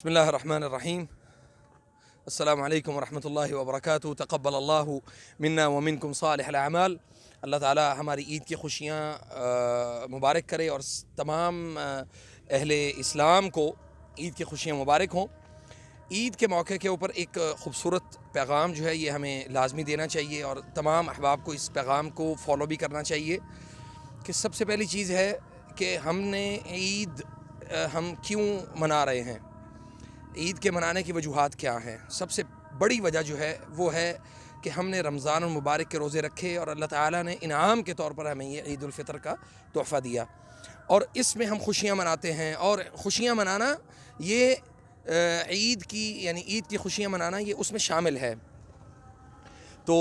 بسم الله الرحمن الرحیم السلام علیکم ورحمۃ اللہ وبرکاتہ تقبل اللہ منا ومنکم صالح الاعمال۔ اللہ تعالی ہماری عید کی خوشیاں مبارک کرے اور تمام اہل اسلام کو عید کی خوشیاں مبارک ہوں۔ عید کے موقع کے اوپر ایک خوبصورت پیغام جو ہے یہ ہمیں لازمی دینا چاہیے اور تمام احباب کو اس پیغام کو فالو بھی کرنا چاہیے کہ سب سے پہلی چیز ہے کہ ہم نے عید ہم کیوں منا رہے ہیں، عید کے منانے کی وجوہات کیا ہیں۔ سب سے بڑی وجہ جو ہے وہ ہے کہ ہم نے رمضان المبارک کے روزے رکھے اور اللہ تعالیٰ نے انعام کے طور پر ہمیں یہ عید الفطر کا تحفہ دیا، اور اس میں ہم خوشیاں مناتے ہیں۔ اور خوشیاں منانا یہ عید کی خوشیاں منانا یہ اس میں شامل ہے۔ تو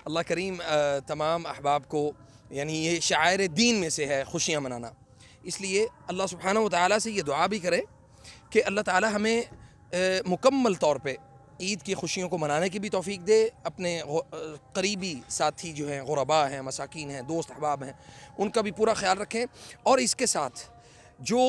اللہ کریم تمام احباب کو یہ شعائر دین میں سے ہے خوشیاں منانا، اس لیے اللہ سبحانہ و تعالیٰ سے یہ دعا بھی کرے کہ اللہ تعالیٰ ہمیں مکمل طور پہ عید کی خوشیوں کو منانے کی بھی توفیق دے، اپنے قریبی ساتھی جو ہیں، غرباء ہیں، مساکین ہیں، دوست احباب ہیں، ان کا بھی پورا خیال رکھیں۔ اور اس کے ساتھ جو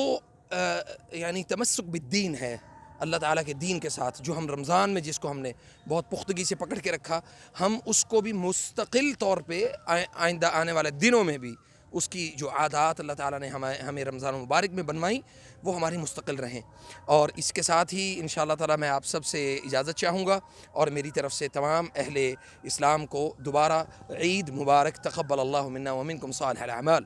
تمسک بالدین ہے، اللہ تعالیٰ کے دین کے ساتھ، جو ہم رمضان میں جس کو ہم نے بہت پختگی سے پکڑ کے رکھا، ہم اس کو بھی مستقل طور پہ آئندہ آنے والے دنوں میں بھی اس کی جو عادات اللہ تعالیٰ نے ہمیں رمضان المبارک میں بنوائیں وہ ہماری مستقل رہیں۔ اور اس کے ساتھ ہی انشاءاللہ تعالیٰ میں آپ سب سے اجازت چاہوں گا، اور میری طرف سے تمام اہل اسلام کو دوبارہ عید مبارک، تقبل اللہ منا ومنکم صالح الاعمال۔